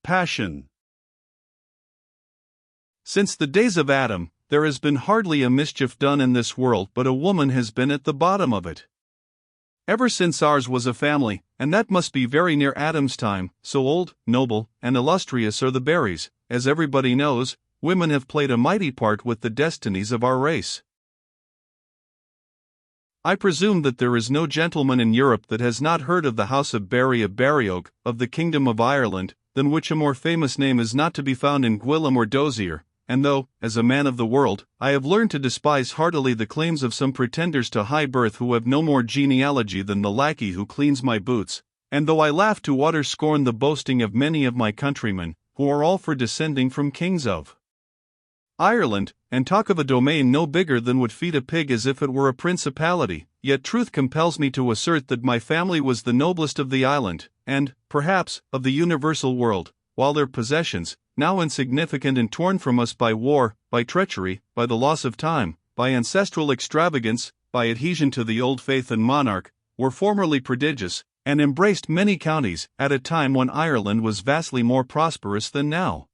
Passion. Since the days of Adam, there has been hardly a mischief done in this world but a woman has been at the bottom of it. Ever since ours was a family, and that must be very near Adam's time, so old, noble, and illustrious are the Barrys, as everybody knows, women have played a mighty part with the destinies of our race. I presume that there is no gentleman in Europe that has not heard of the House of Barry of Barryogue, of the Kingdom of Ireland, than which a more famous name is not to be found in Gwilym or Dozier, and though, as a man of the world, I have learned to despise heartily the claims of some pretenders to high birth who have no more genealogy than the lackey who cleans my boots, and though I laugh to utter scorn the boasting of many of my countrymen, who are all for descending from kings of Ireland, and talk of a domain no bigger than would feed a pig as if it were a principality, yet truth compels me to assert that my family was the noblest of the island, and, perhaps, of the universal world, while their possessions, now insignificant and torn from us by war, by treachery, by the loss of time, by ancestral extravagance, by adhesion to the old faith and monarch, were formerly prodigious, and embraced many counties, at a time when Ireland was vastly more prosperous than now.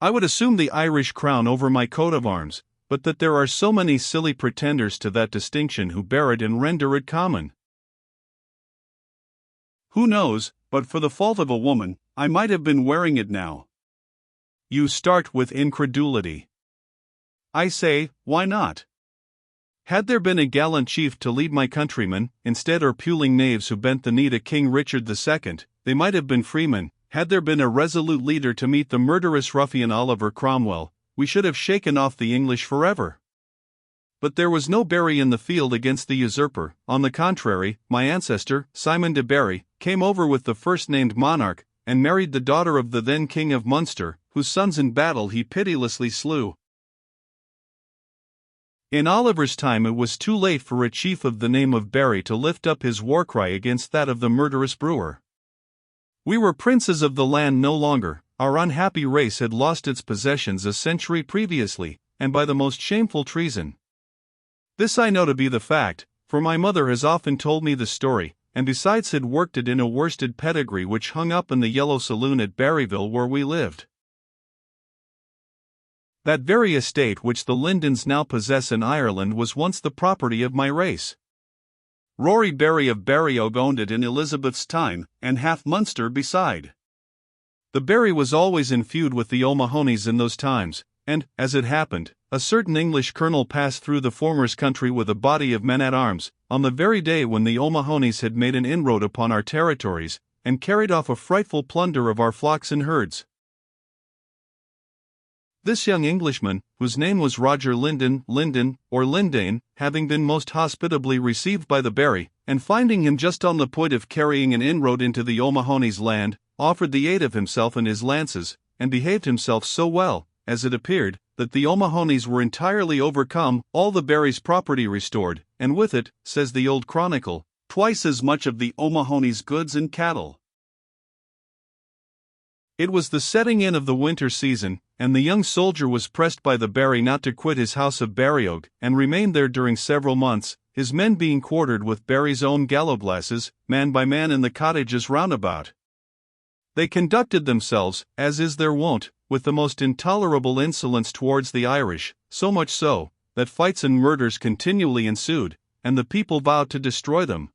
I would assume the Irish crown over my coat of arms, but that there are so many silly pretenders to that distinction who bear it and render it common. Who knows, but for the fault of a woman, I might have been wearing it now. You start with incredulity. I say, why not? Had there been a gallant chief to lead my countrymen, instead or puling knaves who bent the knee to King Richard II, they might have been freemen. Had there been a resolute leader to meet the murderous ruffian Oliver Cromwell, we should have shaken off the English forever. But there was no Barry in the field against the usurper. On the contrary, my ancestor, Simon de Barry, came over with the first-named monarch, and married the daughter of the then King of Munster, whose sons in battle he pitilessly slew. In Oliver's time it was too late for a chief of the name of Barry to lift up his war-cry against that of the murderous brewer. We were princes of the land no longer, our unhappy race had lost its possessions a century previously, and by the most shameful treason. This I know to be the fact, for my mother has often told me the story, and besides had worked it in a worsted pedigree which hung up in the Yellow Saloon at Barryville where we lived. That very estate which the Lyndons now possess in Ireland was once the property of my race. Rory Barry of Barryogue owned it in Elizabeth's time, and half Munster beside. The Barry was always in feud with the O'Mahoneys in those times, and, as it happened, a certain English colonel passed through the former's country with a body of men-at-arms, on the very day when the O'Mahoneys had made an inroad upon our territories, and carried off a frightful plunder of our flocks and herds. This young Englishman, whose name was Roger Lyndon, or Lindane, having been most hospitably received by the Barry, and finding him just on the point of carrying an inroad into the O'Mahoneys' land, offered the aid of himself and his lances, and behaved himself so well, as it appeared, that the O'Mahoneys were entirely overcome, all the Barry's property restored, and with it, says the old chronicle, twice as much of the O'Mahoneys' goods and cattle. It was the setting in of the winter season, and the young soldier was pressed by the Barry not to quit his house of Barryogue, and remained there during several months, his men being quartered with Barry's own gallowglasses, man by man in the cottages round about. They conducted themselves, as is their wont, with the most intolerable insolence towards the Irish, so much so, that fights and murders continually ensued, and the people vowed to destroy them.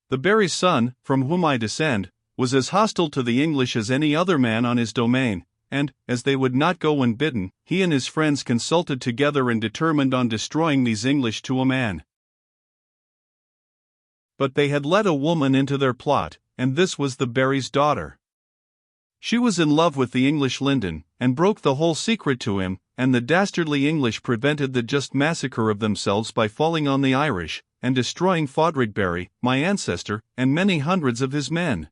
The Barry's son, from whom I descend, was as hostile to the English as any other man on his domain, and, as they would not go when bidden, he and his friends consulted together and determined on destroying these English to a man. But they had let a woman into their plot, and this was the Barry's daughter. She was in love with the English Lyndon, and broke the whole secret to him, and the dastardly English prevented the just massacre of themselves by falling on the Irish, and destroying Fodric Barry, my ancestor, and many hundreds of his men.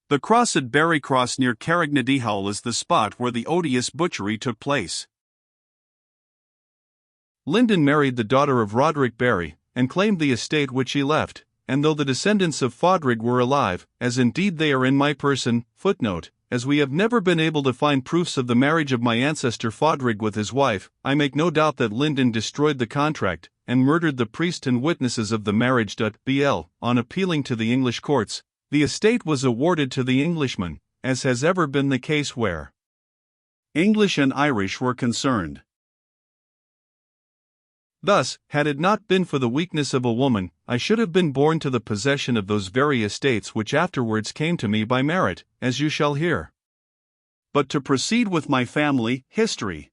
The cross at Barry Cross near Carrignadihall is the spot where the odious butchery took place. Lyndon married the daughter of Roderick Barry, and claimed the estate which he left, and though the descendants of Fodrig were alive, as indeed they are in my person, footnote, as we have never been able to find proofs of the marriage of my ancestor Fodrig with his wife, I make no doubt that Lyndon destroyed the contract, and murdered the priest and witnesses of the marriage. BL, on appealing to the English courts, The estate was awarded to the Englishman, as has ever been the case where English and Irish were concerned. Thus, had it not been for the weakness of a woman, I should have been born to the possession of those very estates which afterwards came to me by merit, as you shall hear. But to proceed with my family history.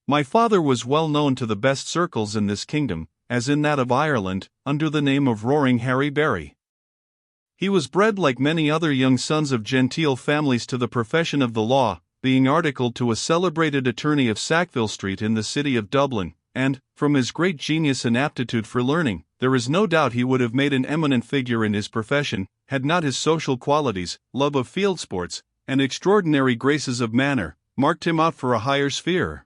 My father was well known to the best circles in this kingdom, as in that of Ireland, under the name of Roaring Harry Barry. He was bred like many other young sons of genteel families to the profession of the law, being articled to a celebrated attorney of Sackville Street in the city of Dublin, and, from his great genius and aptitude for learning, there is no doubt he would have made an eminent figure in his profession, had not his social qualities, love of field sports, and extraordinary graces of manner, marked him out for a higher sphere.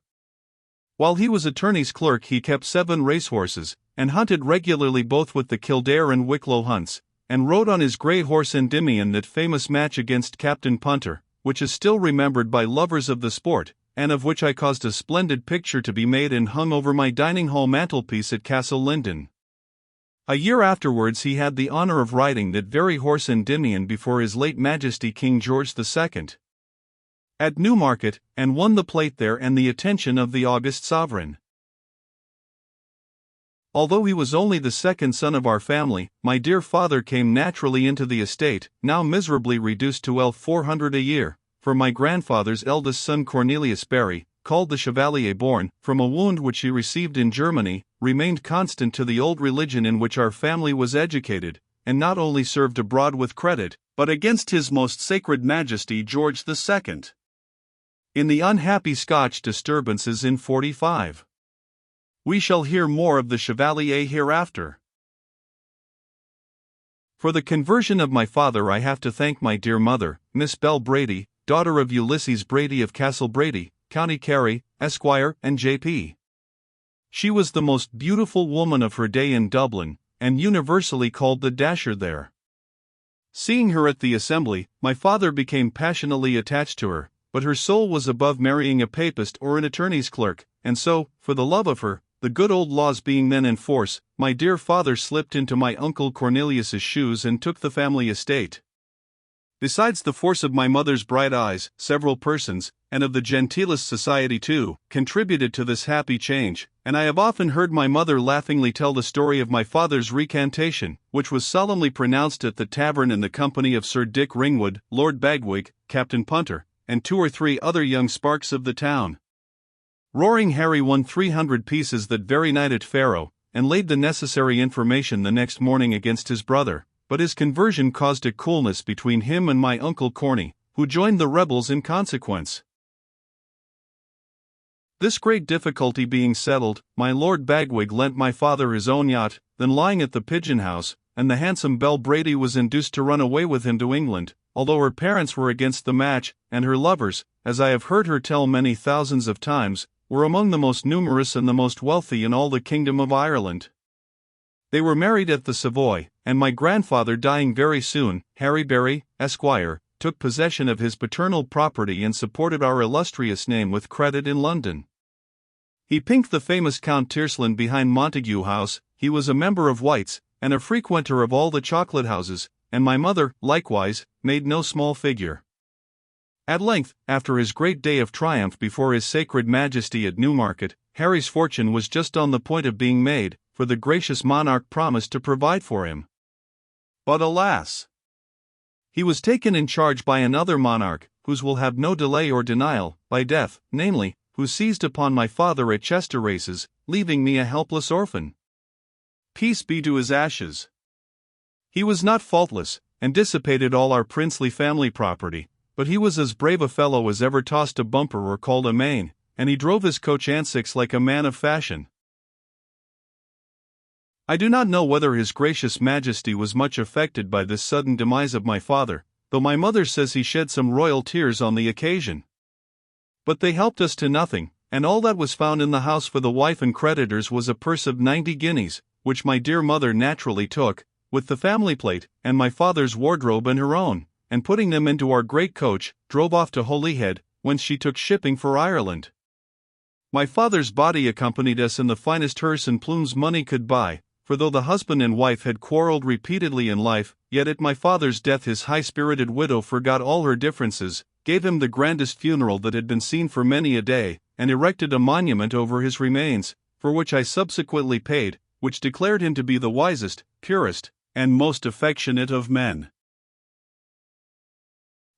While he was attorney's clerk he kept 7 racehorses, and hunted regularly both with the Kildare and Wicklow hunts, and rode on his grey horse Endymion that famous match against Captain Punter, which is still remembered by lovers of the sport, and of which I caused a splendid picture to be made and hung over my dining hall mantelpiece at Castle Lyndon. A year afterwards he had the honour of riding that very horse Endymion before his late Majesty King George II. At Newmarket, and won the plate there and the attention of the august sovereign. Although he was only the second son of our family, my dear father came naturally into the estate, now miserably reduced to £400 a year, for my grandfather's eldest son Cornelius Barry, called the Chevalier born, from a wound which he received in Germany, remained constant to the old religion in which our family was educated, and not only served abroad with credit, but against his most sacred Majesty George II. In the unhappy Scotch disturbances in '45. We shall hear more of the Chevalier hereafter. For the conversion of my father I have to thank my dear mother, Miss Bell Brady, daughter of Ulysses Brady of Castle Brady, County Kerry, Esquire, and J.P. She was the most beautiful woman of her day in Dublin, and universally called the Dasher there. Seeing her at the assembly, my father became passionately attached to her, but her soul was above marrying a papist or an attorney's clerk, and so, for the love of her, the good old laws being then in force, my dear father slipped into my uncle Cornelius's shoes and took the family estate. Besides the force of my mother's bright eyes, several persons, and of the genteelest society too, contributed to this happy change, and I have often heard my mother laughingly tell the story of my father's recantation, which was solemnly pronounced at the tavern in the company of Sir Dick Ringwood, Lord Bagwig, Captain Punter, and 2 or 3 other young sparks of the town. Roaring Harry won 300 pieces that very night at Faro, and laid the necessary information the next morning against his brother, but his conversion caused a coolness between him and my uncle Corny, who joined the rebels in consequence. This great difficulty being settled, my Lord Bagwig lent my father his own yacht, then lying at the Pigeon House, and the handsome Bell Brady was induced to run away with him to England, although her parents were against the match, and her lovers, as I have heard her tell many thousands of times, were among the most numerous and the most wealthy in all the kingdom of Ireland. They were married at the Savoy, and my grandfather dying very soon, Harry Barry, Esquire, took possession of his paternal property and supported our illustrious name with credit in London. He pinked the famous Count Tiercelin behind Montague House, he was a member of White's, and a frequenter of all the chocolate houses, and my mother, likewise, made no small figure. At length, after his great day of triumph before his sacred Majesty at Newmarket, Harry's fortune was just on the point of being made, for the gracious monarch promised to provide for him. But alas! He was taken in charge by another monarch, whose will have no delay or denial, by death, namely, who seized upon my father at Chester races, leaving me a helpless orphan. Peace be to his ashes. He was not faultless, and dissipated all our princely family property, but he was as brave a fellow as ever tossed a bumper or called a main, and he drove his coach and six like a man of fashion. I do not know whether His Gracious Majesty was much affected by this sudden demise of my father, though my mother says he shed some royal tears on the occasion. But they helped us to nothing, and all that was found in the house for the wife and creditors was a purse of 90 guineas, which my dear mother naturally took, with the family plate, and my father's wardrobe and her own, and putting them into our great coach, drove off to Holyhead, whence she took shipping for Ireland. My father's body accompanied us in the finest hearse and plumes money could buy, for though the husband and wife had quarreled repeatedly in life, yet at my father's death his high-spirited widow forgot all her differences, gave him the grandest funeral that had been seen for many a day, and erected a monument over his remains, for which I subsequently paid, which declared him to be the wisest, purest, and most affectionate of men.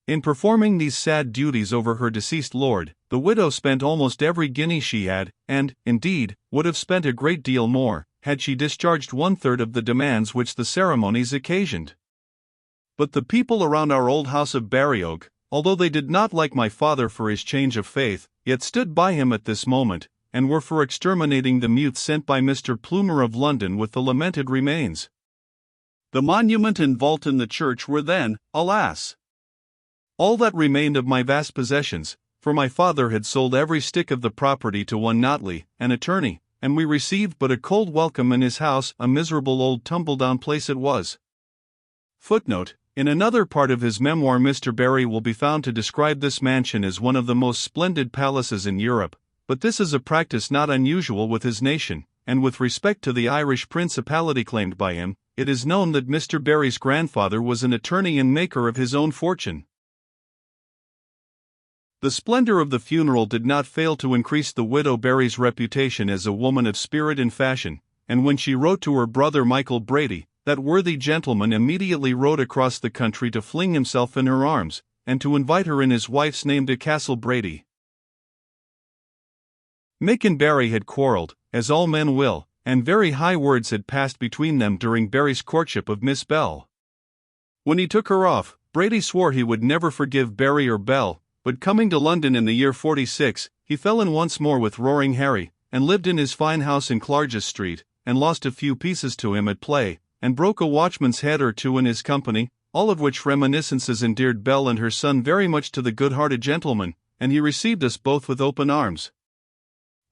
In performing these sad duties over her deceased lord, the widow spent almost every guinea she had, and, indeed, would have spent a great deal more, had she discharged 1/3 of the demands which the ceremonies occasioned. But the people around our old house of Barryogue, although they did not like my father for his change of faith, yet stood by him at this moment, and were for exterminating the mute sent by Mr. Plumer of London with the lamented remains. The monument and vault in the church were then, alas, all that remained of my vast possessions, for my father had sold every stick of the property to one Notley, an attorney, and we received but a cold welcome in his house, a miserable old tumble-down place it was. Footnote: in another part of his memoir Mr. Barry will be found to describe this mansion as one of the most splendid palaces in Europe, but this is a practice not unusual with his nation, and with respect to the Irish principality claimed by him, it is known that Mr. Barry's grandfather was an attorney and maker of his own fortune. The splendor of the funeral did not fail to increase the widow Barry's reputation as a woman of spirit and fashion, and when she wrote to her brother Michael Brady, that worthy gentleman immediately rode across the country to fling himself in her arms, and to invite her in his wife's name to Castle Brady. Mick and Barry had quarrelled, as all men will, and very high words had passed between them during Barry's courtship of Miss Bell. When he took her off, Brady swore he would never forgive Barry or Bell, but coming to London in the year 46, he fell in once more with Roaring Harry, and lived in his fine house in Clarges Street, and lost a few pieces to him at play, and broke a watchman's head or two in his company, all of which reminiscences endeared Belle and her son very much to the good-hearted gentleman, and he received us both with open arms.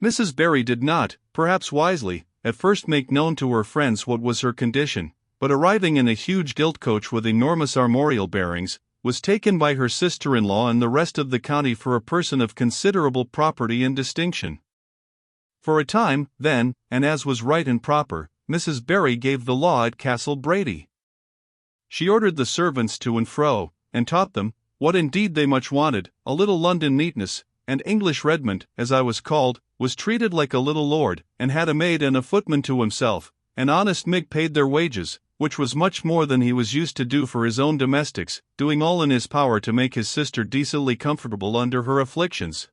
Mrs. Barry did not, perhaps wisely, at first make known to her friends what was her condition, but arriving in a huge gilt coach with enormous armorial bearings, was taken by her sister-in-law and the rest of the county for a person of considerable property and distinction. For a time, then, and as was right and proper, Mrs. Barry gave the law at Castle Brady. She ordered the servants to and fro, and taught them, what indeed they much wanted, a little London neatness, and English Redmond, as I was called, was treated like a little lord, and had a maid and a footman to himself, and honest Mick paid their wages, which was much more than he was used to do for his own domestics, doing all in his power to make his sister decently comfortable under her afflictions.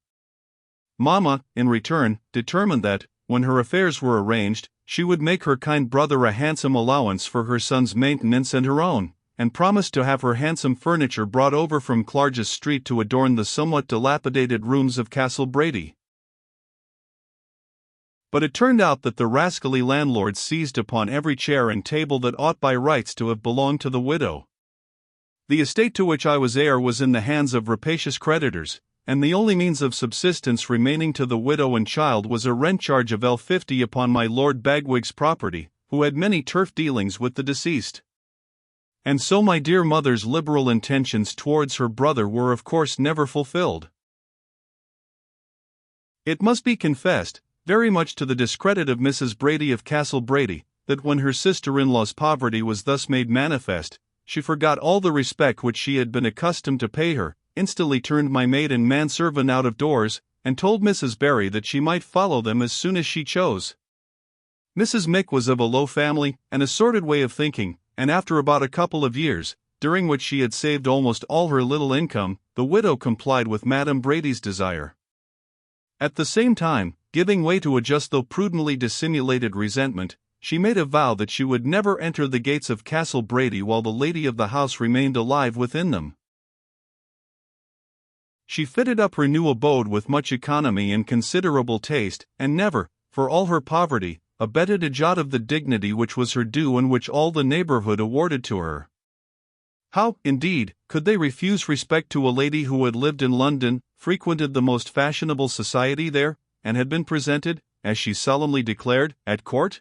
Mamma, in return, determined that, when her affairs were arranged, she would make her kind brother a handsome allowance for her son's maintenance and her own, and promised to have her handsome furniture brought over from Clarges Street to adorn the somewhat dilapidated rooms of Castle Brady. But it turned out that the rascally landlord seized upon every chair and table that ought by rights to have belonged to the widow. The estate to which I was heir was in the hands of rapacious creditors, and the only means of subsistence remaining to the widow and child was a rent charge of L50 upon my Lord Bagwig's property, who had many turf dealings with the deceased. And so my dear mother's liberal intentions towards her brother were of course never fulfilled. It must be confessed, very much to the discredit of Mrs. Brady of Castle Brady, that when her sister-in-law's poverty was thus made manifest, she forgot all the respect which she had been accustomed to pay her, instantly turned my maid and manservant out of doors, and told Mrs. Barry that she might follow them as soon as she chose. Mrs. Mick was of a low family, and a sordid way of thinking, and after about a couple of years, during which she had saved almost all her little income, the widow complied with Madame Brady's desire. At the same time, giving way to a just though prudently dissimulated resentment, she made a vow that she would never enter the gates of Castle Brady while the lady of the house remained alive within them. She fitted up her new abode with much economy and considerable taste, and never, for all her poverty, abated a jot of the dignity which was her due and which all the neighborhood awarded to her. How, indeed, could they refuse respect to a lady who had lived in London, frequented the most fashionable society there, and had been presented, as she solemnly declared, at court?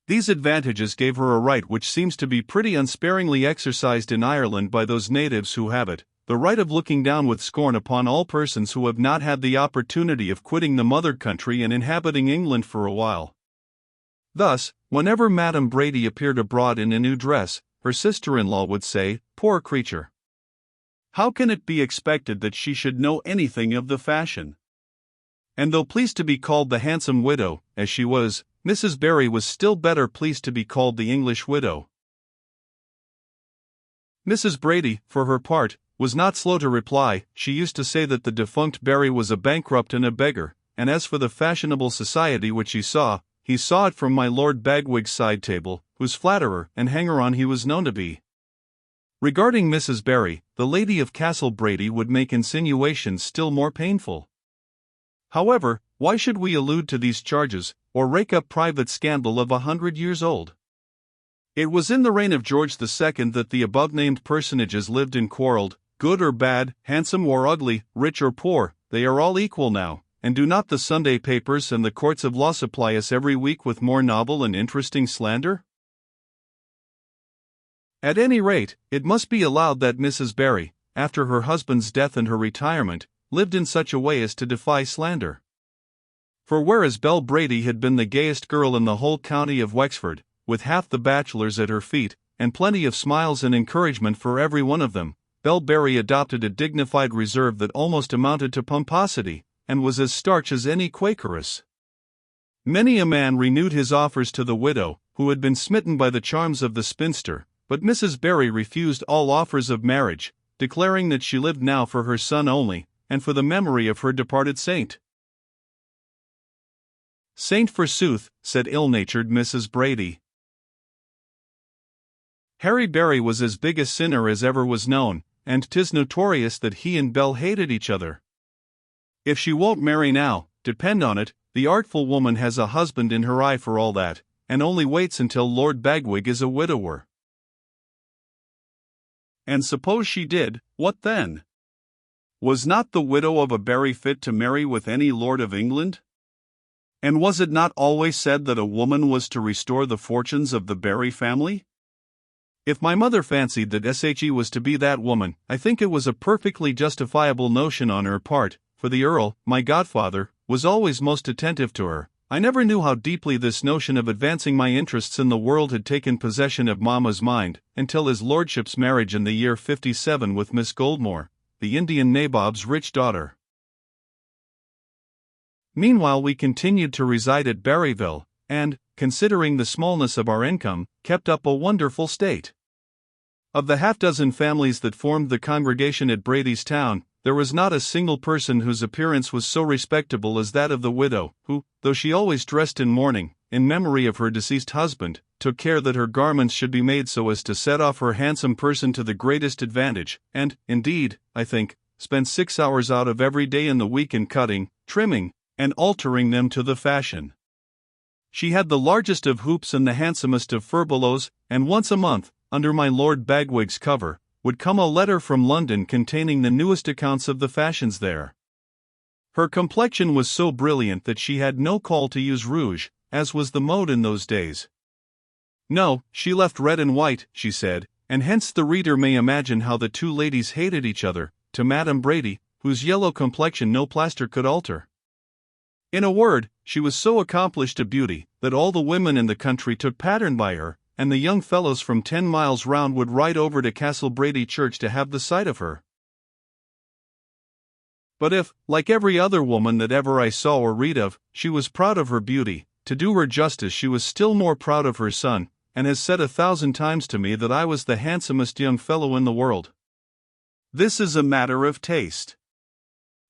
These advantages gave her a right which seems to be pretty unsparingly exercised in Ireland by those natives who have it, the right of looking down with scorn upon all persons who have not had the opportunity of quitting the mother country and inhabiting England for a while. Thus, whenever Madame Brady appeared abroad in a new dress, her sister-in-law would say, "Poor creature! How can it be expected that she should know anything of the fashion?" And though pleased to be called the handsome widow, as she was, Mrs. Barry was still better pleased to be called the English widow. Mrs. Brady, for her part, was not slow to reply. She used to say that the defunct Barry was a bankrupt and a beggar, and as for the fashionable society which he saw it from my Lord Bagwig's side table, whose flatterer and hanger-on he was known to be. Regarding Mrs. Barry, the lady of Castle Brady would make insinuations still more painful. However, why should we allude to these charges, or rake up private scandal of 100 years old? It was in the reign of George II that the above-named personages lived and quarreled. Good or bad, handsome or ugly, rich or poor, they are all equal now, and do not the Sunday papers and the courts of law supply us every week with more novel and interesting slander? At any rate, it must be allowed that Mrs. Barry, after her husband's death and her retirement, lived in such a way as to defy slander. For whereas Belle Brady had been the gayest girl in the whole county of Wexford, with half the bachelors at her feet, and plenty of smiles and encouragement for every one of them, Belle Barry adopted a dignified reserve that almost amounted to pomposity, and was as starch as any Quakeress. Many a man renewed his offers to the widow, who had been smitten by the charms of the spinster, but Mrs. Barry refused all offers of marriage, declaring that she lived now for her son only, and for the memory of her departed saint. "Saint forsooth," said ill-natured Mrs. Brady. Harry Barry was as big a sinner as ever was known, and 'tis notorious that he and Belle hated each other. If she won't marry now, depend on it, the artful woman has a husband in her eye for all that, and only waits until Lord Bagwig is a widower. And suppose she did, what then? Was not the widow of a Barry fit to marry with any lord of England? And was it not always said that a woman was to restore the fortunes of the Barry family? If my mother fancied that she was to be that woman, I think it was a perfectly justifiable notion on her part, for the Earl, my godfather, was always most attentive to her. I never knew how deeply this notion of advancing my interests in the world had taken possession of Mamma's mind, until his lordship's marriage in the year '57 with Miss Goldmore, the Indian nabob's rich daughter. Meanwhile we continued to reside at Barryville, and, considering the smallness of our income, kept up a wonderful state. Of the half-dozen families that formed the congregation at Brady's town, there was not a single person whose appearance was so respectable as that of the widow, who, though she always dressed in mourning, in memory of her deceased husband, took care that her garments should be made so as to set off her handsome person to the greatest advantage, and, indeed, I think, spent 6 hours out of every day in the week in cutting, trimming, and altering them to the fashion. She had the largest of hoops and the handsomest of furbelows, and once a month, under my Lord Bagwig's cover, would come a letter from London containing the newest accounts of the fashions there. Her complexion was so brilliant that she had no call to use rouge, as was the mode in those days. No, she left red and white, she said, and hence the reader may imagine how the two ladies hated each other, to Madame Brady, whose yellow complexion no plaster could alter. In a word, she was so accomplished a beauty, that all the women in the country took pattern by her, and the young fellows from 10 miles round would ride over to Castle Brady Church to have the sight of her. But if, like every other woman that ever I saw or read of, she was proud of her beauty, to do her justice she was still more proud of her son, and has said 1,000 times to me that I was the handsomest young fellow in the world. This is a matter of taste.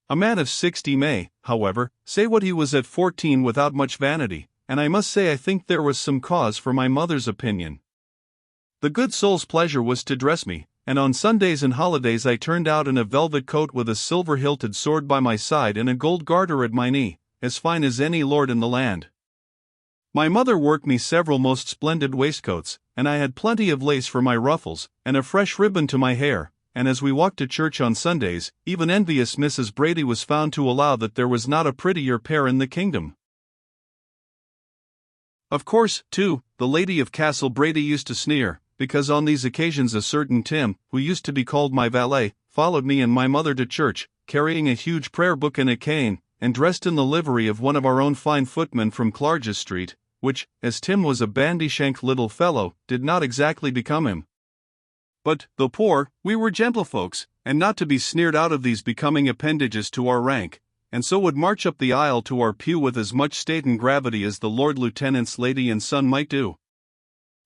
A man of 60 may, however, say what he was at 14 without much vanity, and I must say I think there was some cause for my mother's opinion. The good soul's pleasure was to dress me, and on Sundays and holidays I turned out in a velvet coat with a silver-hilted sword by my side and a gold garter at my knee, as fine as any lord in the land. My mother worked me several most splendid waistcoats, and I had plenty of lace for my ruffles, and a fresh ribbon to my hair, and as we walked to church on Sundays, even envious Mrs. Brady was found to allow that there was not a prettier pair in the kingdom. Of course, too, the lady of Castle Brady used to sneer, because on these occasions a certain Tim, who used to be called my valet, followed me and my mother to church, carrying a huge prayer book and a cane, and dressed in the livery of one of our own fine footmen from Clarges Street, which, as Tim was a bandy-shanked little fellow, did not exactly become him. But, though poor, we were gentlefolks, and not to be sneered out of these becoming appendages to our rank, and so would march up the aisle to our pew with as much state and gravity as the Lord Lieutenant's lady and son might do.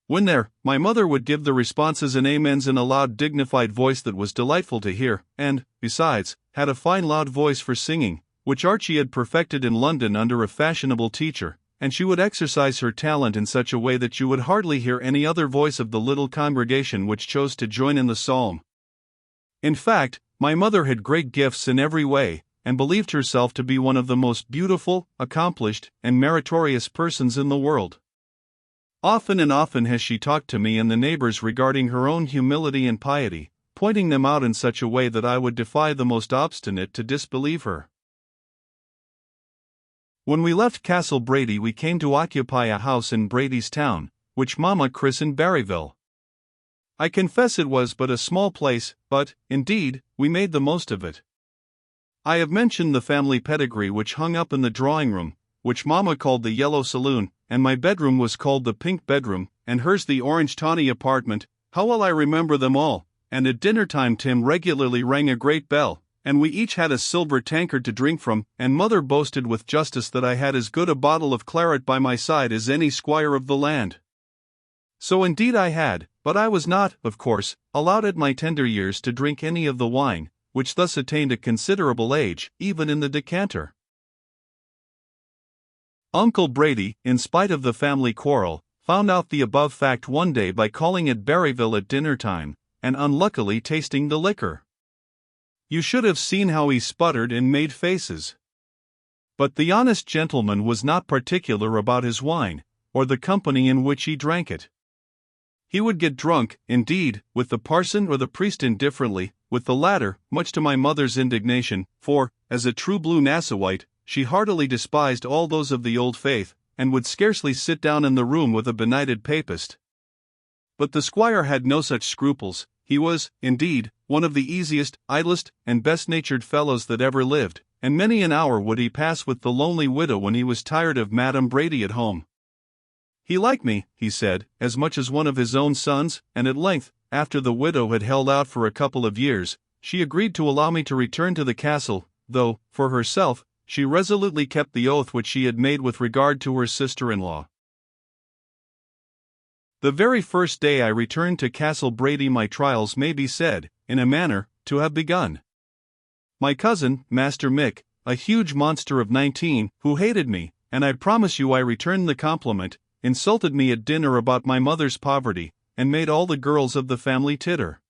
When there, my mother would give the responses and amens in a loud dignified voice that was delightful to hear, and, besides, had a fine loud voice for singing, which Archie had perfected in London under a fashionable teacher, and she would exercise her talent in such a way that you would hardly hear any other voice of the little congregation which chose to join in the psalm. In fact, my mother had great gifts in every way, and believed herself to be one of the most beautiful, accomplished, and meritorious persons in the world. Often and often has she talked to me and the neighbors regarding her own humility and piety, pointing them out in such a way that I would defy the most obstinate to disbelieve her. When we left Castle Brady, we came to occupy a house in Brady's town, which Mama christened Barryville. I confess it was but a small place, but, indeed, we made the most of it. I have mentioned the family pedigree which hung up in the drawing room, which Mama called the Yellow Saloon, and my bedroom was called the Pink Bedroom, and hers the Orange Tawny Apartment. How well I remember them all, and at dinner time Tim regularly rang a great bell, and we each had a silver tankard to drink from, and Mother boasted with justice that I had as good a bottle of claret by my side as any squire of the land. So indeed I had, but I was not, of course, allowed at my tender years to drink any of the wine, which thus attained a considerable age, even in the decanter. Uncle Brady, in spite of the family quarrel, found out the above fact one day by calling at Barryville at dinner time, and unluckily tasting the liquor. You should have seen how he sputtered and made faces. But the honest gentleman was not particular about his wine, or the company in which he drank it. He would get drunk, indeed, with the parson or the priest indifferently, with the latter, much to my mother's indignation, for, as a true blue Nassauite, she heartily despised all those of the old faith, and would scarcely sit down in the room with a benighted papist. But the squire had no such scruples. He was, indeed, one of the easiest, idlest, and best-natured fellows that ever lived, and many an hour would he pass with the lonely widow when he was tired of Madame Brady at home. He liked me, he said, as much as one of his own sons, and at length, after the widow had held out for a couple of years, she agreed to allow me to return to the castle, though, for herself, she resolutely kept the oath which she had made with regard to her sister-in-law. The very first day I returned to Castle Brady my trials may be said, in a manner, to have begun. My cousin, Master Mick, a huge monster of 19, who hated me, and I promise you I returned the compliment, insulted me at dinner about my mother's poverty, and made all the girls of the family titter.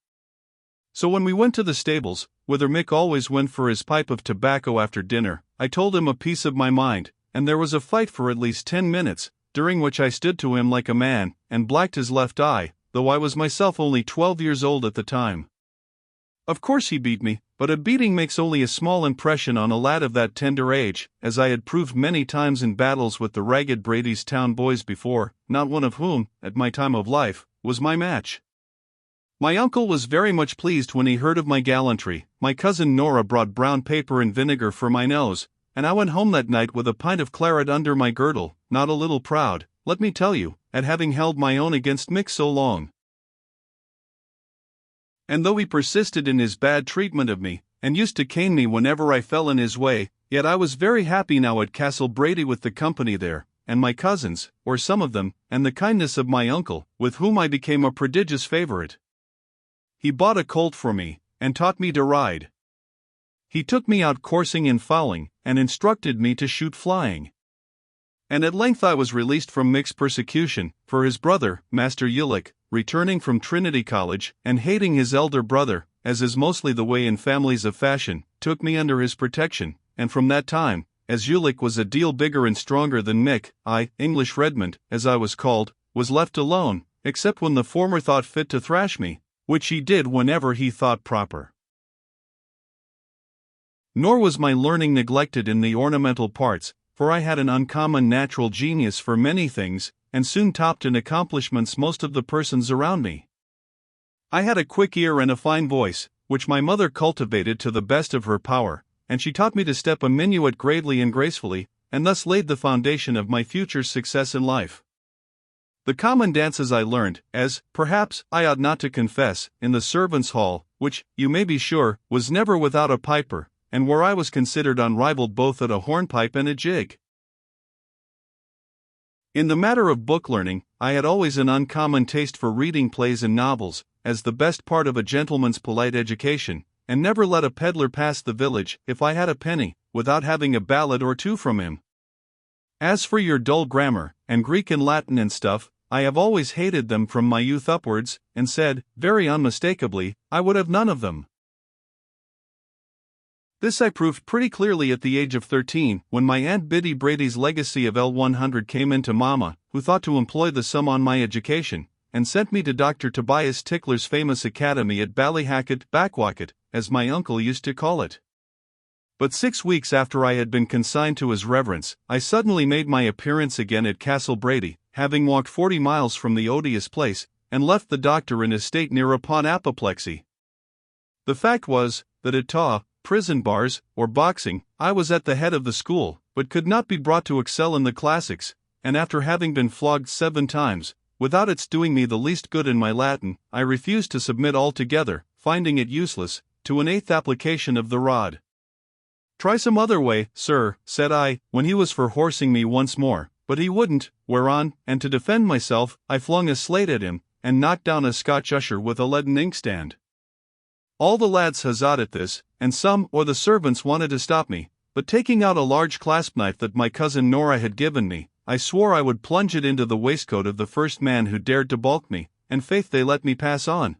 So when we went to the stables, whither Mick always went for his pipe of tobacco after dinner, I told him a piece of my mind, and there was a fight for at least 10 minutes, during which I stood to him like a man, and blacked his left eye, though I was myself only 12 years old at the time. Of course he beat me, but a beating makes only a small impression on a lad of that tender age, as I had proved many times in battles with the ragged Brady's town boys before, not one of whom, at my time of life, was my match. My uncle was very much pleased when he heard of my gallantry. My cousin Norah brought brown paper and vinegar for my nose, and I went home that night with a pint of claret under my girdle, not a little proud, let me tell you, at having held my own against Mick so long. And though he persisted in his bad treatment of me, and used to cane me whenever I fell in his way, yet I was very happy now at Castle Brady with the company there, and my cousins, or some of them, and the kindness of my uncle, with whom I became a prodigious favorite. He bought a colt for me, and taught me to ride. He took me out coursing and fowling, and instructed me to shoot flying. And at length I was released from Mick's persecution, for his brother, Master Ulick, returning from Trinity College, and hating his elder brother, as is mostly the way in families of fashion, took me under his protection, and from that time, as Ulick was a deal bigger and stronger than Mick, I, English Redmond, as I was called, was left alone, except when the former thought fit to thrash me, which he did whenever he thought proper. Nor was my learning neglected in the ornamental parts, for I had an uncommon natural genius for many things, and soon topped in accomplishments most of the persons around me. I had a quick ear and a fine voice, which my mother cultivated to the best of her power, and she taught me to step a minuet gravely and gracefully, and thus laid the foundation of my future success in life. The common dances I learned, as, perhaps, I ought not to confess, in the servants' hall, which, you may be sure, was never without a piper, and where I was considered unrivaled both at a hornpipe and a jig. In the matter of book learning, I had always an uncommon taste for reading plays and novels, as the best part of a gentleman's polite education, and never let a peddler pass the village, if I had a penny, without having a ballad or two from him. As for your dull grammar, and Greek and Latin and stuff, I have always hated them from my youth upwards, and said, very unmistakably, I would have none of them. This I proved pretty clearly at the age of 13, when my Aunt Biddy Brady's legacy of L100 came in to Mama, who thought to employ the sum on my education, and sent me to Dr. Tobias Tickler's famous academy at Ballyhacket, as my uncle used to call it. But 6 weeks after I had been consigned to his reverence, I suddenly made my appearance again at Castle Brady, having walked 40 miles from the odious place, and left the doctor in a state near upon apoplexy. The fact was, that at prison bars, or boxing, I was at the head of the school, but could not be brought to excel in the classics, and after having been flogged 7 times, without its doing me the least good in my Latin, I refused to submit altogether, finding it useless, to an 8th application of the rod. Try some other way, sir, said I, when he was for horsing me once more, but he wouldn't, whereon, and to defend myself, I flung a slate at him, and knocked down a Scotch usher with a leaden inkstand. All the lads huzzaed at this, and some or the servants wanted to stop me, but taking out a large clasp knife that my cousin Norah had given me, I swore I would plunge it into the waistcoat of the first man who dared to balk me, and faith they let me pass on.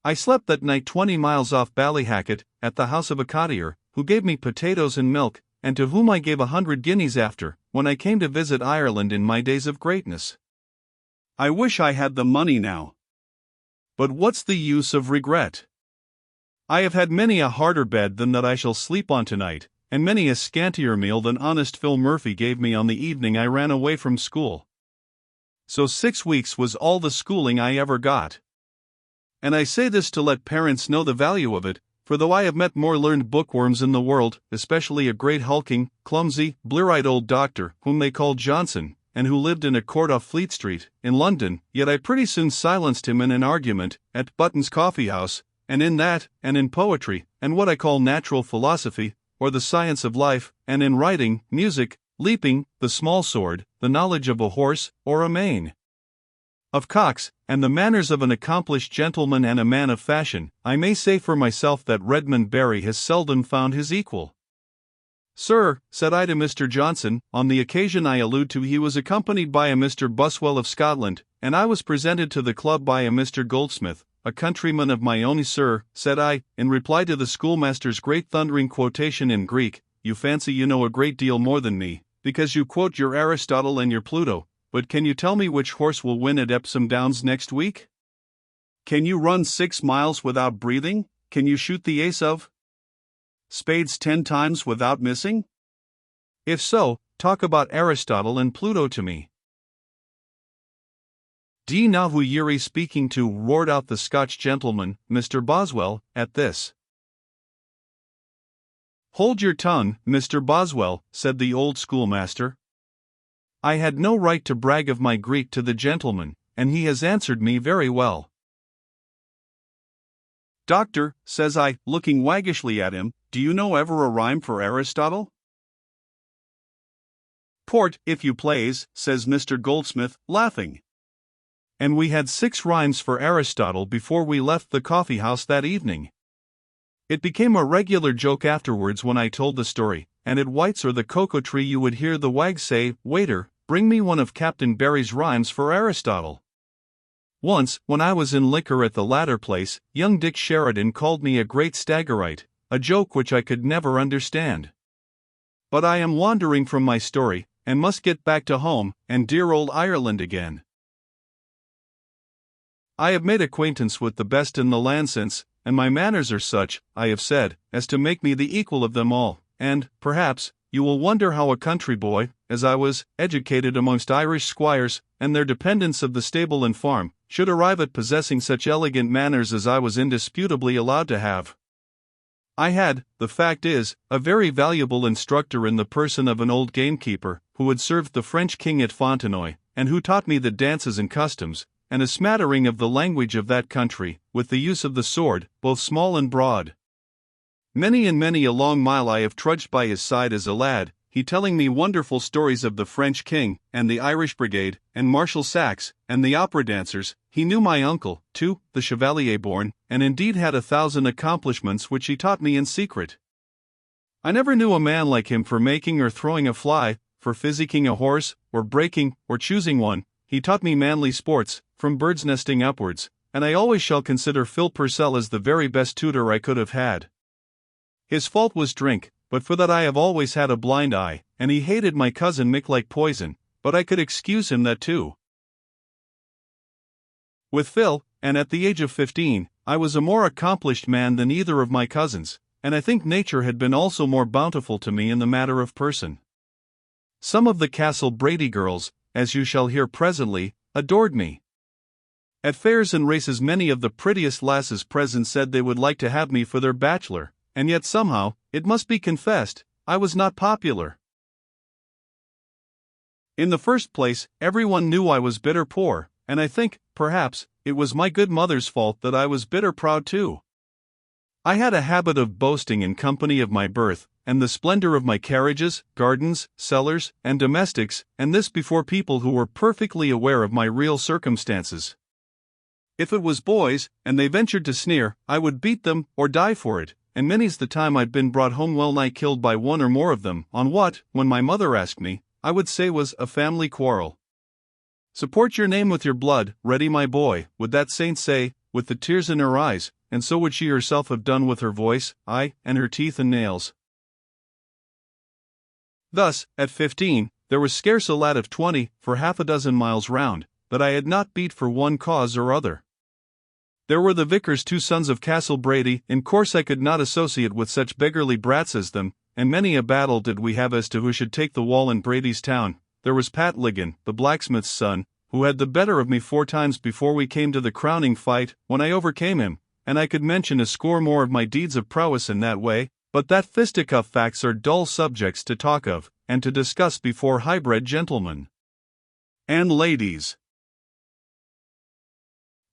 I slept that night 20 miles off Ballyhacket, at the house of a cottier, who gave me potatoes and milk, and to whom I gave 100 guineas after, when I came to visit Ireland in my days of greatness. I wish I had the money now. But what's the use of regret? I have had many a harder bed than that I shall sleep on tonight, and many a scantier meal than honest Phil Murphy gave me on the evening I ran away from school. So 6 weeks was all the schooling I ever got. And I say this to let parents know the value of it, for though I have met more learned bookworms in the world, especially a great hulking, clumsy, blear-eyed old doctor, whom they called Johnson, and who lived in a court off Fleet Street, in London, yet I pretty soon silenced him in an argument, at Button's Coffee House, and in that, and in poetry, and what I call natural philosophy, or the science of life, and in writing, music, leaping, the small sword, the knowledge of a horse, or a mane, of cocks, and the manners of an accomplished gentleman and a man of fashion, I may say for myself that Redmond Barry has seldom found his equal. Sir, said I to Mr. Johnson, on the occasion I allude to, he was accompanied by a Mr. Buswell of Scotland, and I was presented to the club by a Mr. Goldsmith, a countryman of my own. Sir, said I, in reply to the schoolmaster's great thundering quotation in Greek, you fancy you know a great deal more than me, because you quote your Aristotle and your Pluto, but can you tell me which horse will win at Epsom Downs next week? Can you run 6 miles without breathing? Can you shoot the ace of spades 10 times without missing? If so, talk about Aristotle and Pluto to me. "D'ye know who ye're speaking to?" roared out the Scotch gentleman, Mr. Boswell, at this. "Hold your tongue, Mr. Boswell," said the old schoolmaster. "I had no right to brag of my Greek to the gentleman, and he has answered me very well." "Doctor," says I, looking waggishly at him, "do you know ever a rhyme for Aristotle?" "Port, if you plaze," says Mr. Goldsmith, laughing. And we had 6 rhymes for Aristotle before we left the coffee house that evening. It became a regular joke afterwards when I told the story, and at White's or the Cocoa Tree you would hear the wag say, "Waiter, bring me one of Captain Barry's rhymes for Aristotle." Once, when I was in liquor at the latter place, young Dick Sheridan called me a great staggerite, a joke which I could never understand. But I am wandering from my story, and must get back to home, and dear old Ireland again. I have made acquaintance with the best in the land since, and my manners are such, I have said, as to make me the equal of them all, and, perhaps, you will wonder how a country boy, as I was, educated amongst Irish squires, and their dependents of the stable and farm, should arrive at possessing such elegant manners as I was indisputably allowed to have. I had, the fact is, a very valuable instructor in the person of an old gamekeeper, who had served the French king at Fontenoy, and who taught me the dances and customs, and a smattering of the language of that country, with the use of the sword, both small and broad. Many and many a long mile I have trudged by his side as a lad, he telling me wonderful stories of the French king, and the Irish Brigade, and Marshal Saxe, and the opera dancers. He knew my uncle, too, the Chevalier born, and indeed had 1,000 accomplishments which he taught me in secret. I never knew a man like him for making or throwing a fly, for physicking a horse, or breaking, or choosing one. He taught me manly sports, from bird's nesting upwards, and I always shall consider Phil Purcell as the very best tutor I could have had. His fault was drink, but for that I have always had a blind eye, and he hated my cousin Mick like poison, but I could excuse him that too. With Phil, and at the age of 15, I was a more accomplished man than either of my cousins, and I think nature had been also more bountiful to me in the matter of person. Some of the Castle Brady girls, as you shall hear presently, adored me. At fairs and races many of the prettiest lasses present said they would like to have me for their bachelor, and yet somehow, it must be confessed, I was not popular. In the first place, everyone knew I was bitter poor, and I think, perhaps, it was my good mother's fault that I was bitter proud too. I had a habit of boasting in company of my birth, and the splendor of my carriages, gardens, cellars, and domestics, and this before people who were perfectly aware of my real circumstances. If it was boys, and they ventured to sneer, I would beat them, or die for it, and many's the time I'd been brought home well nigh killed by one or more of them, on what, when my mother asked me, I would say was a family quarrel. Support your name with your blood, ready my boy, would that saint say, with the tears in her eyes, and so would she herself have done with her voice, aye, and her teeth and nails. Thus, at 15, there was scarce a lad of 20, for 6 miles round, that I had not beat for one cause or other. There were the vicar's 2 sons of Castle Brady, in course I could not associate with such beggarly brats as them, and many a battle did we have as to who should take the wall in Brady's town. There was Pat Ligon, the blacksmith's son, who had the better of me 4 times before we came to the crowning fight, when I overcame him, and I could mention a score more of my deeds of prowess in that way, but that fisticuff facts are dull subjects to talk of, and to discuss before high-bred gentlemen and ladies.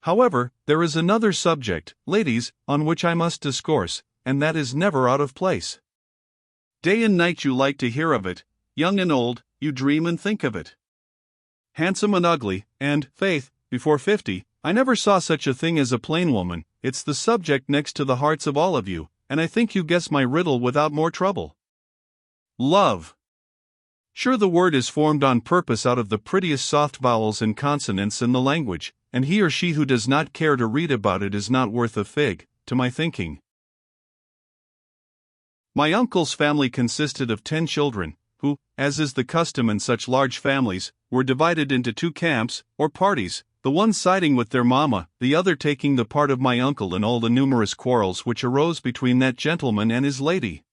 However, there is another subject, ladies, on which I must discourse, and that is never out of place. Day and night you like to hear of it, young and old, you dream and think of it. Handsome and ugly, and, faith, before 50, I never saw such a thing as a plain woman. It's the subject next to the hearts of all of you, and I think you guess my riddle without more trouble. Love. Sure, the word is formed on purpose out of the prettiest soft vowels and consonants in the language, and he or she who does not care to read about it is not worth a fig, to my thinking. My uncle's family consisted of 10 children, who, as is the custom in such large families, were divided into 2 camps, or parties, the one siding with their mamma, the other taking the part of my uncle in all the numerous quarrels which arose between that gentleman and his lady.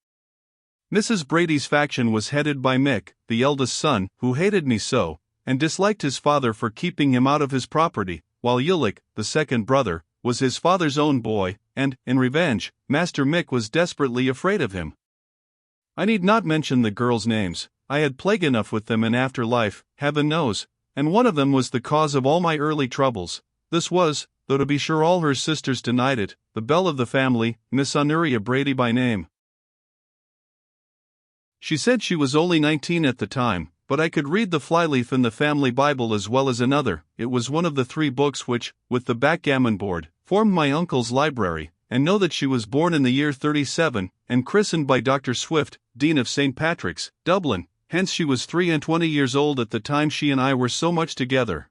Mrs. Brady's faction was headed by Mick, the eldest son, who hated me so, and disliked his father for keeping him out of his property, while Ulick, the second brother, was his father's own boy, and, in revenge, Master Mick was desperately afraid of him. I need not mention the girls' names. I had plague enough with them in after life, heaven knows, and one of them was the cause of all my early troubles. This was, though to be sure all her sisters denied it, the belle of the family, Miss Honoria Brady by name. She said she was only 19 at the time, but I could read the flyleaf in the family Bible as well as another. It was one of the 3 books which, with the backgammon board, formed my uncle's library, and know that she was born in the year 37, and christened by Dr. Swift, Dean of St. Patrick's, Dublin, hence she was 23 years old at the time she and I were so much together.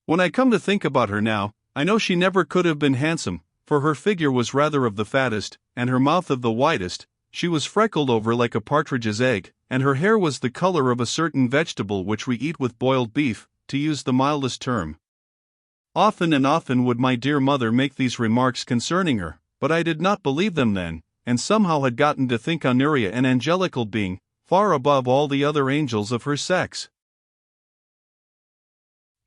When I come to think about her now, I know she never could have been handsome, for her figure was rather of the fattest, and her mouth of the widest. She was freckled over like a partridge's egg, and her hair was the color of a certain vegetable which we eat with boiled beef, to use the mildest term. Often and often would my dear mother make these remarks concerning her, but I did not believe them then, and somehow had gotten to think Honoria an angelical being, far above all the other angels of her sex.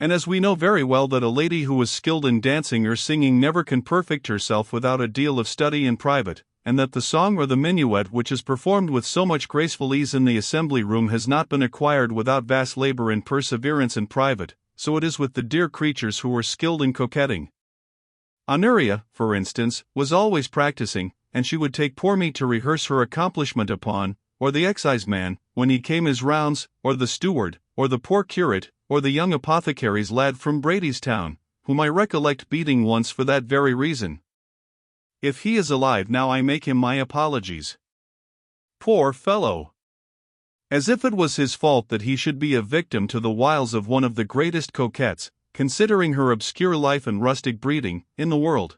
And as we know very well that a lady who is skilled in dancing or singing never can perfect herself without a deal of study in private, and that the song or the minuet which is performed with so much graceful ease in the assembly room has not been acquired without vast labor and perseverance in private, so it is with the dear creatures who are skilled in coquetting. Honoria, for instance, was always practicing, and she would take poor me to rehearse her accomplishment upon, or the exciseman, when he came his rounds, or the steward, or the poor curate, or the young apothecary's lad from Brady's town, whom I recollect beating once for that very reason. If he is alive now, I make him my apologies. Poor fellow! As if it was his fault that he should be a victim to the wiles of one of the greatest coquettes, considering her obscure life and rustic breeding, in the world.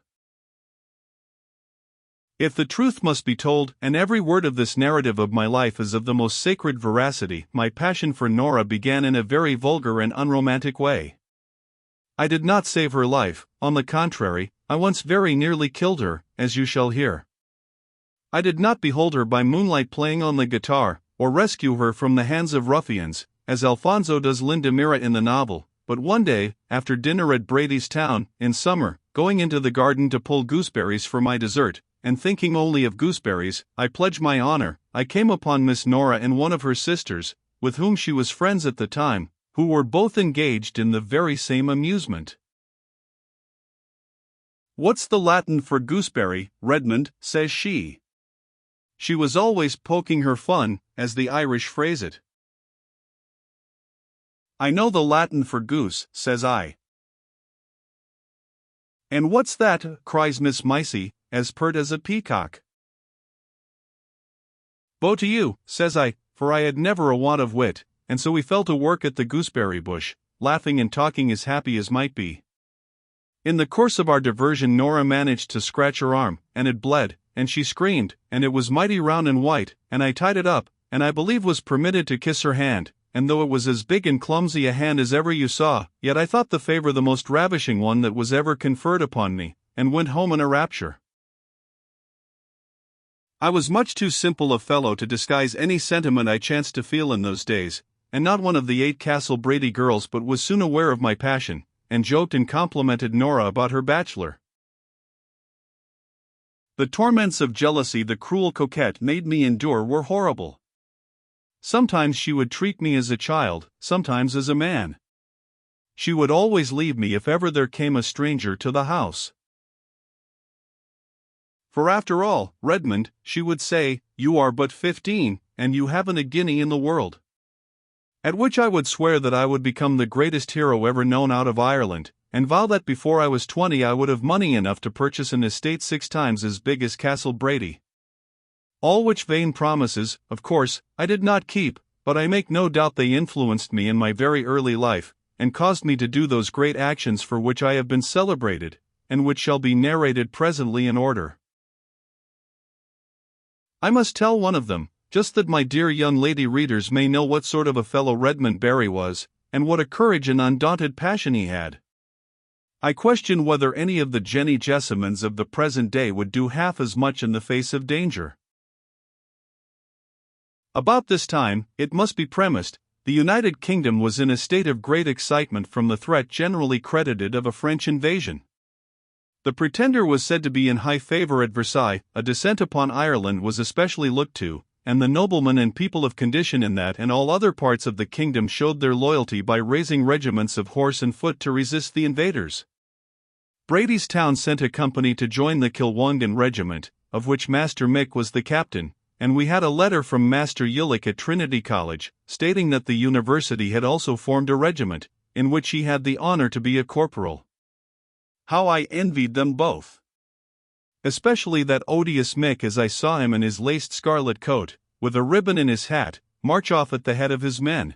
If the truth must be told, and every word of this narrative of my life is of the most sacred veracity, my passion for Norah began in a very vulgar and unromantic way. I did not save her life; on the contrary, I once very nearly killed her, as you shall hear. I did not behold her by moonlight playing on the guitar, or rescue her from the hands of ruffians, as Alfonso does Lindamira in the novel, but one day, after dinner at Brady's town, in summer, going into the garden to pull gooseberries for my dessert, and thinking only of gooseberries, I pledge my honor, I came upon Miss Norah and one of her sisters, with whom she was friends at the time, who were both engaged in the very same amusement. "What's the Latin for gooseberry, Redmond?" says she. She was always poking her fun, as the Irish phrase it. "I know the Latin for goose," says I. "And what's that?" cries Miss Micey, as pert as a peacock. "Bow to you," says I, for I had never a want of wit, and so we fell to work at the gooseberry bush, laughing and talking as happy as might be. In the course of our diversion Norah managed to scratch her arm, and it bled, and she screamed, and it was mighty round and white, and I tied it up, and I believe was permitted to kiss her hand, and though it was as big and clumsy a hand as ever you saw, yet I thought the favor the most ravishing one that was ever conferred upon me, and went home in a rapture. I was much too simple a fellow to disguise any sentiment I chanced to feel in those days, and not one of the 8 Castle Brady girls but was soon aware of my passion, and joked and complimented Norah about her bachelor. The torments of jealousy the cruel coquette made me endure were horrible. Sometimes she would treat me as a child, sometimes as a man. She would always leave me if ever there came a stranger to the house. For after all, Redmond, she would say, you are but 15, and you haven't a guinea in the world. At which I would swear that I would become the greatest hero ever known out of Ireland, and vow that before I was 20 I would have money enough to purchase an estate 6 times as big as Castle Brady. All which vain promises, of course, I did not keep, but I make no doubt they influenced me in my very early life, and caused me to do those great actions for which I have been celebrated, and which shall be narrated presently in order. I must tell one of them, just that my dear young lady readers may know what sort of a fellow Redmond Barry was, and what a courage and undaunted passion he had. I question whether any of the Jenny Jessamines of the present day would do half as much in the face of danger. About this time, it must be premised, the United Kingdom was in a state of great excitement from the threat generally credited of a French invasion. The Pretender was said to be in high favor at Versailles, a descent upon Ireland was especially looked to, and the noblemen and people of condition in that and all other parts of the kingdom showed their loyalty by raising regiments of horse and foot to resist the invaders. Brady's town sent a company to join the Kilwongan regiment, of which Master Mick was the captain, and we had a letter from Master Ulick at Trinity College, stating that the university had also formed a regiment, in which he had the honor to be a corporal. How I envied them both! Especially that odious Mick, as I saw him in his laced scarlet coat, with a ribbon in his hat, march off at the head of his men.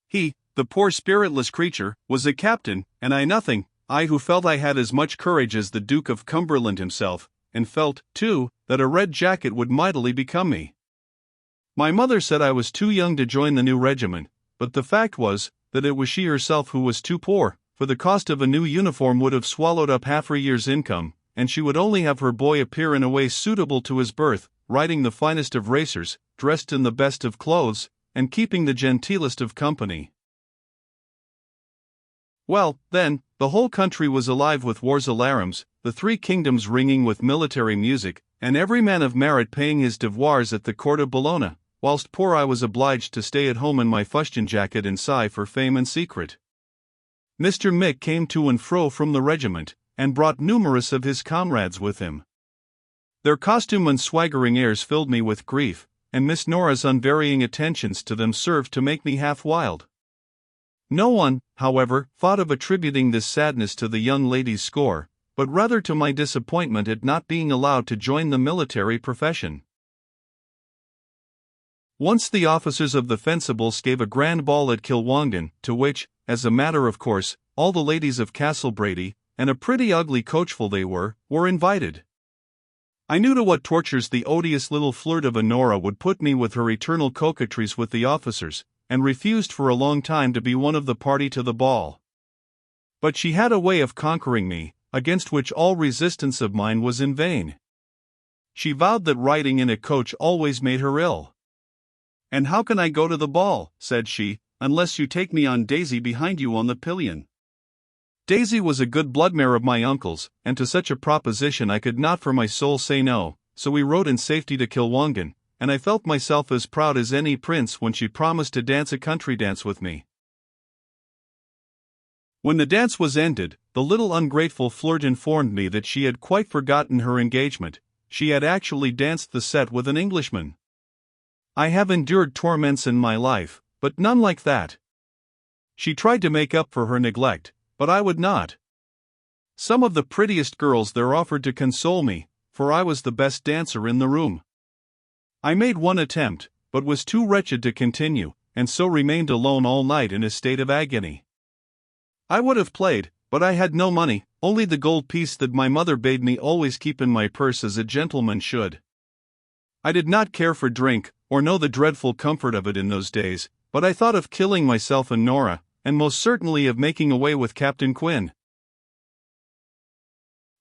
He, the poor spiritless creature, was a captain, and I nothing, I who felt I had as much courage as the Duke of Cumberland himself, and felt, too, that a red jacket would mightily become me. My mother said I was too young to join the new regiment, but the fact was, that it was she herself who was too poor, for the cost of a new uniform would have swallowed up half her year's income, and she would only have her boy appear in a way suitable to his birth, riding the finest of racers, dressed in the best of clothes, and keeping the genteelest of company. Well, then, the whole country was alive with war's alarums, the three kingdoms ringing with military music, and every man of merit paying his devoirs at the court of Bologna, whilst poor I was obliged to stay at home in my fustian jacket and sigh for fame and secret. Mr. Mick came to and fro from the regiment, and brought numerous of his comrades with him. Their costume and swaggering airs filled me with grief, and Miss Norah's unvarying attentions to them served to make me half wild. No one, however, thought of attributing this sadness to the young lady's score, but rather to my disappointment at not being allowed to join the military profession. Once the officers of the Fencibles gave a grand ball at Kilwongan, to which, as a matter of course, all the ladies of Castle Brady, and a pretty ugly coachful they were invited. I knew to what tortures the odious little flirt of a Norah would put me with her eternal coquetries with the officers, and refused for a long time to be one of the party to the ball. But she had a way of conquering me, against which all resistance of mine was in vain. She vowed that riding in a coach always made her ill. "And how can I go to the ball," said she, "unless you take me on Daisy behind you on the pillion?" Daisy was a good bloodmare of my uncle's, and to such a proposition I could not for my soul say no, so we rode in safety to Kilwongan, and I felt myself as proud as any prince when she promised to dance a country dance with me. When the dance was ended, the little ungrateful flirt informed me that she had quite forgotten her engagement. She had actually danced the set with an Englishman. I have endured torments in my life, but none like that. She tried to make up for her neglect, but I would not. Some of the prettiest girls there offered to console me, for I was the best dancer in the room. I made one attempt, but was too wretched to continue, and so remained alone all night in a state of agony. I would have played, but I had no money, only the gold piece that my mother bade me always keep in my purse as a gentleman should. I did not care for drink, or know the dreadful comfort of it in those days, but I thought of killing myself and Norah, and most certainly of making away with Captain Quinn.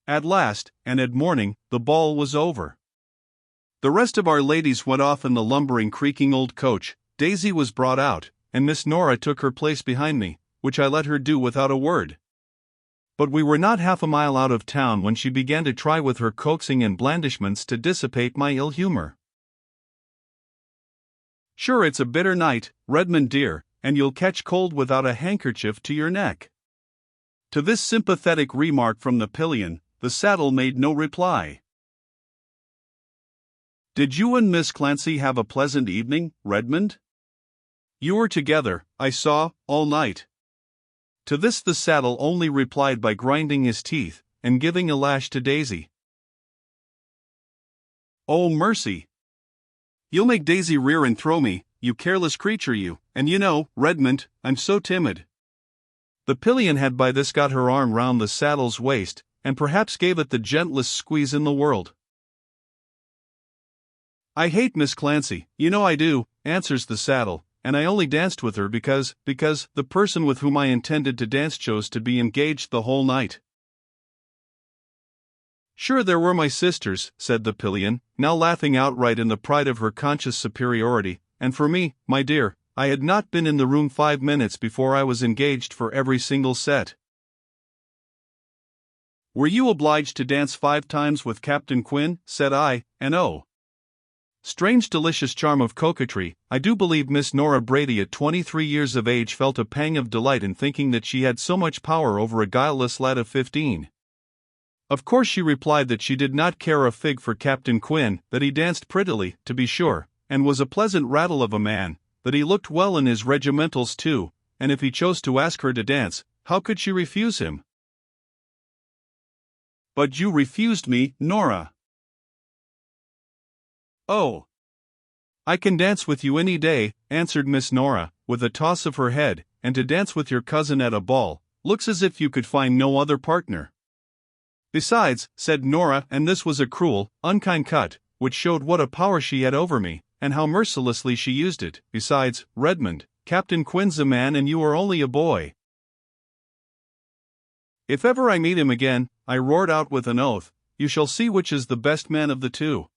At last, and at morning, the ball was over. The rest of our ladies went off in the lumbering, creaking old coach. Daisy was brought out, and Miss Norah took her place behind me, which I let her do without a word. But we were not half a mile out of town when she began to try with her coaxing and blandishments to dissipate my ill humor. "Sure, it's a bitter night, Redmond dear, and you'll catch cold without a handkerchief to your neck." To this sympathetic remark from the pillion, the saddle made no reply. "Did you and Miss Clancy have a pleasant evening, Redmond? You were together, I saw, all night." To this the saddle only replied by grinding his teeth, and giving a lash to Daisy. "Oh mercy! You'll make Daisy rear and throw me, you careless creature you, and you know, Redmond, I'm so timid." The pillion had by this got her arm round the saddle's waist, and perhaps gave it the gentlest squeeze in the world. "I hate Miss Clancy, you know I do," answers the saddle, "and I only danced with her because the person with whom I intended to dance chose to be engaged the whole night." "Sure there were my sisters," said the pillion, now laughing outright in the pride of her conscious superiority, "and for me, my dear, I had not been in the room 5 minutes before I was engaged for every single set." "Were you obliged to dance 5 times with Captain Quinn?" said I, and oh, strange delicious charm of coquetry, I do believe Miss Norah Brady at 23 years of age felt a pang of delight in thinking that she had so much power over a guileless lad of 15. Of course she replied that she did not care a fig for Captain Quinn, that he danced prettily, to be sure, and was a pleasant rattle of a man, that he looked well in his regimentals too, and if he chose to ask her to dance, how could she refuse him? "But you refused me, Norah." "Oh, I can dance with you any day," answered Miss Norah, with a toss of her head, "and to dance with your cousin at a ball looks as if you could find no other partner." "Besides," said Norah, and this was a cruel, unkind cut, which showed what a power she had over me, and how mercilessly she used it. "Besides, Redmond, Captain Quinn's a man and you are only a boy." "If ever I meet him again," I roared out with an oath, "you shall see which is the best man of the two.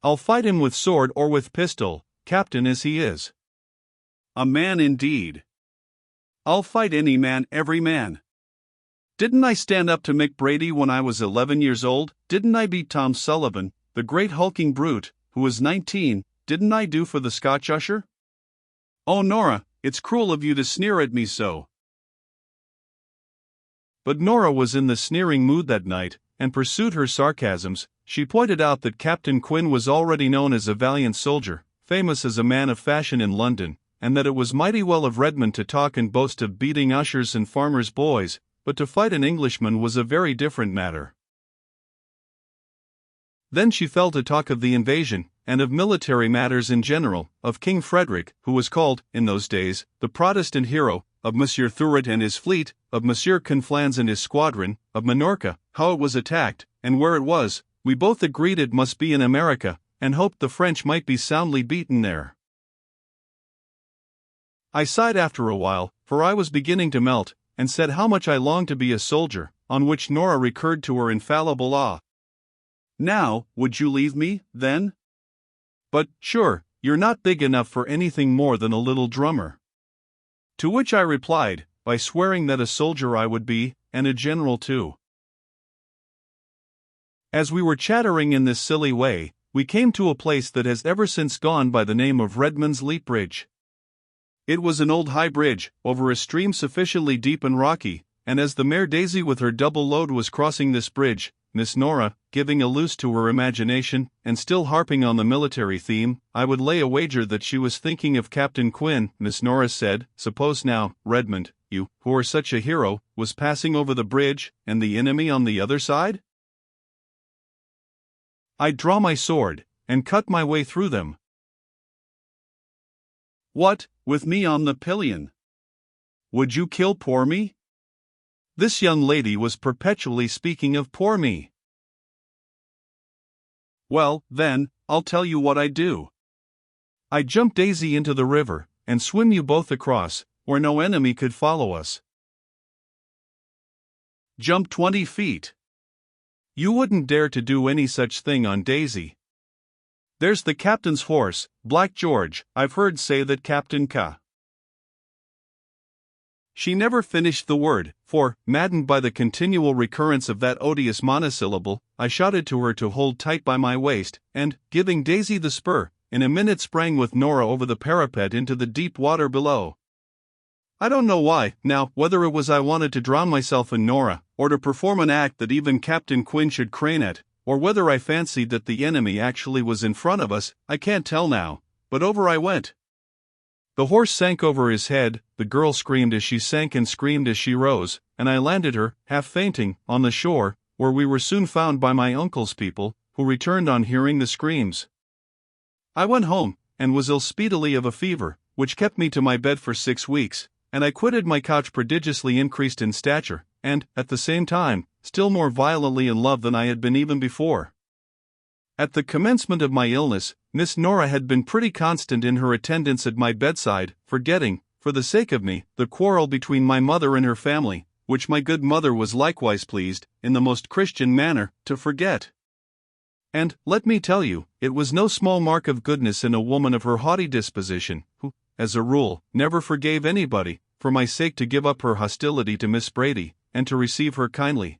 I'll fight him with sword or with pistol, captain as he is." "A man indeed." I'll fight any man, every man. Didn't I stand up to Mick Brady when I was 11 years old? Didn't I beat Tom Sullivan, the great hulking brute, who was 19? Didn't I do for the Scotch usher? Oh, Norah, it's cruel of you to sneer at me so. But Norah was in the sneering mood that night, and pursued her sarcasms. She pointed out that Captain Quinn was already known as a valiant soldier, famous as a man of fashion in London, and that it was mighty well of Redmond to talk and boast of beating ushers and farmers' boys, but to fight an Englishman was a very different matter. Then she fell to talk of the invasion, and of military matters in general, of King Frederick, who was called, in those days, the Protestant hero, of Monsieur Thuret and his fleet, of Monsieur Conflans and his squadron, of Minorca, how it was attacked, and where it was. We both agreed it must be in America, and hoped the French might be soundly beaten there. I sighed after a while, for I was beginning to melt, and said how much I longed to be a soldier, on which Norah recurred to her infallible awe. Now, would you leave me, then? But, sure, you're not big enough for anything more than a little drummer. To which I replied, by swearing that a soldier I would be, and a general too. As we were chattering in this silly way, we came to a place that has ever since gone by the name of Redmond's Leap Bridge. It was an old high bridge, over a stream sufficiently deep and rocky, and as the mare Daisy with her double load was crossing this bridge, Miss Norah, giving a loose to her imagination, and still harping on the military theme, I would lay a wager that she was thinking of Captain Quinn. Miss Norah said, "Suppose now, Redmond, you, who are such a hero, was passing over the bridge, and the enemy on the other side? I'd draw my sword, and cut my way through them." "What, with me on the pillion? Would you kill poor me?" This young lady was perpetually speaking of poor me. "Well, then, I'll tell you what I'd do. I'd jump Daisy into the river, and swim you both across, where no enemy could follow us." "Jump 20 feet. You wouldn't dare to do any such thing on Daisy. There's the captain's horse, Black George. I've heard say that Captain K." She never finished the word, for, maddened by the continual recurrence of that odious monosyllable, I shouted to her to hold tight by my waist, and, giving Daisy the spur, in a minute sprang with Norah over the parapet into the deep water below. I don't know why, now, whether it was I wanted to drown myself in Norah, or to perform an act that even Captain Quinn should crane at, or whether I fancied that the enemy actually was in front of us, I can't tell now, but over I went. The horse sank over his head, the girl screamed as she sank and screamed as she rose, and I landed her, half fainting, on the shore, where we were soon found by my uncle's people, who returned on hearing the screams. I went home, and was ill speedily of a fever, which kept me to my bed for 6 weeks, and I quitted my couch prodigiously increased in stature, and, at the same time, still more violently in love than I had been even before. At the commencement of my illness, Miss Norah had been pretty constant in her attendance at my bedside, forgetting, for the sake of me, the quarrel between my mother and her family, which my good mother was likewise pleased, in the most Christian manner, to forget. And, let me tell you, it was no small mark of goodness in a woman of her haughty disposition, who, as a rule, never forgave anybody, for my sake to give up her hostility to Miss Brady, and to receive her kindly.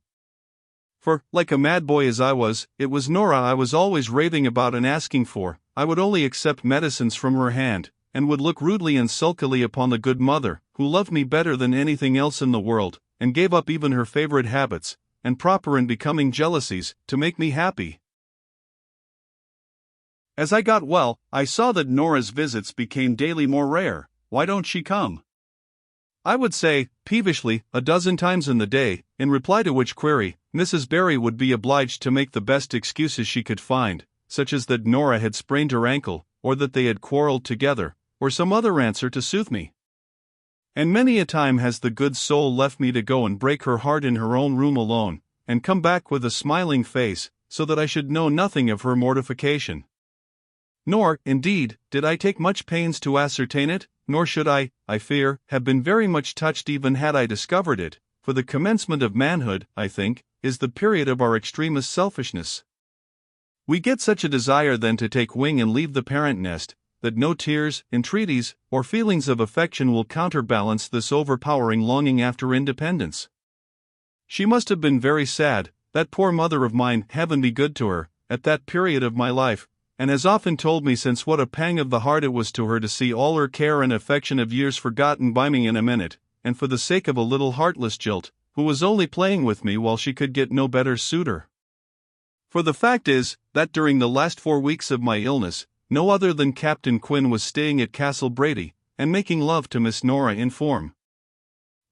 For, like a mad boy as I was, it was Norah I was always raving about and asking for. I would only accept medicines from her hand, and would look rudely and sulkily upon the good mother, who loved me better than anything else in the world, and gave up even her favorite habits, and proper and becoming jealousies, to make me happy. As I got well, I saw that Norah's visits became daily more rare. "Why don't she come?" I would say, peevishly, a dozen times in the day, in reply to which query, Mrs. Barry would be obliged to make the best excuses she could find, such as that Norah had sprained her ankle, or that they had quarreled together, or some other answer to soothe me. And many a time has the good soul left me to go and break her heart in her own room alone, and come back with a smiling face, so that I should know nothing of her mortification. Nor, indeed, did I take much pains to ascertain it, nor should I fear, have been very much touched even had I discovered it, for the commencement of manhood, I think, is the period of our extremest selfishness. We get such a desire then to take wing and leave the parent nest, that no tears, entreaties, or feelings of affection will counterbalance this overpowering longing after independence. She must have been very sad, that poor mother of mine, heaven be good to her, at that period of my life, and has often told me since what a pang of the heart it was to her to see all her care and affection of years forgotten by me in a minute, and for the sake of a little heartless jilt, who was only playing with me while she could get no better suitor. For the fact is, that during the last 4 weeks of my illness, no other than Captain Quinn was staying at Castle Brady, and making love to Miss Norah in form.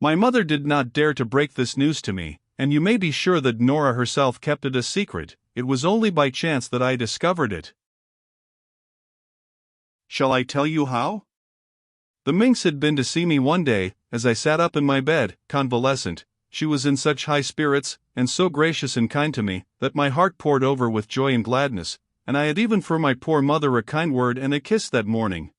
My mother did not dare to break this news to me, and you may be sure that Norah herself kept it a secret. It was only by chance that I discovered it. Shall I tell you how? The minx had been to see me one day, as I sat up in my bed, convalescent. She was in such high spirits, and so gracious and kind to me, that my heart poured over with joy and gladness, and I had even for my poor mother a kind word and a kiss that morning.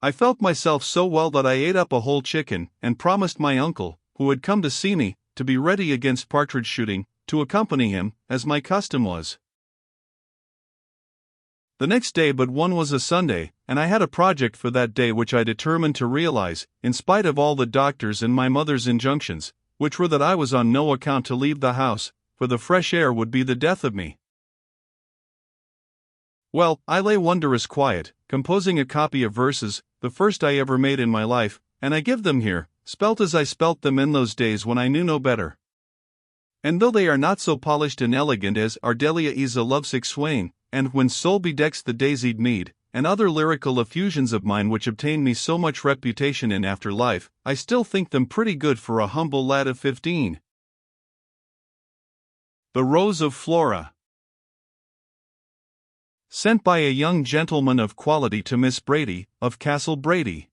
I felt myself so well that I ate up a whole chicken, and promised my uncle, who had come to see me, to be ready against partridge shooting, to accompany him, as my custom was. The next day but one was a Sunday, and I had a project for that day which I determined to realize, in spite of all the doctors and my mother's injunctions, which were that I was on no account to leave the house, for the fresh air would be the death of me. Well, I lay wondrous quiet, composing a copy of verses, the first I ever made in my life, and I give them here, spelt as I spelt them in those days when I knew no better. And though they are not so polished and elegant as Ardelia is a lovesick swain, and When Soul Bedecks the Daisied Mead, and other lyrical effusions of mine which obtained me so much reputation in after life, I still think them pretty good for a humble lad of 15. The Rose of Flora. Sent by a young gentleman of quality to Miss Brady, of Castle Brady.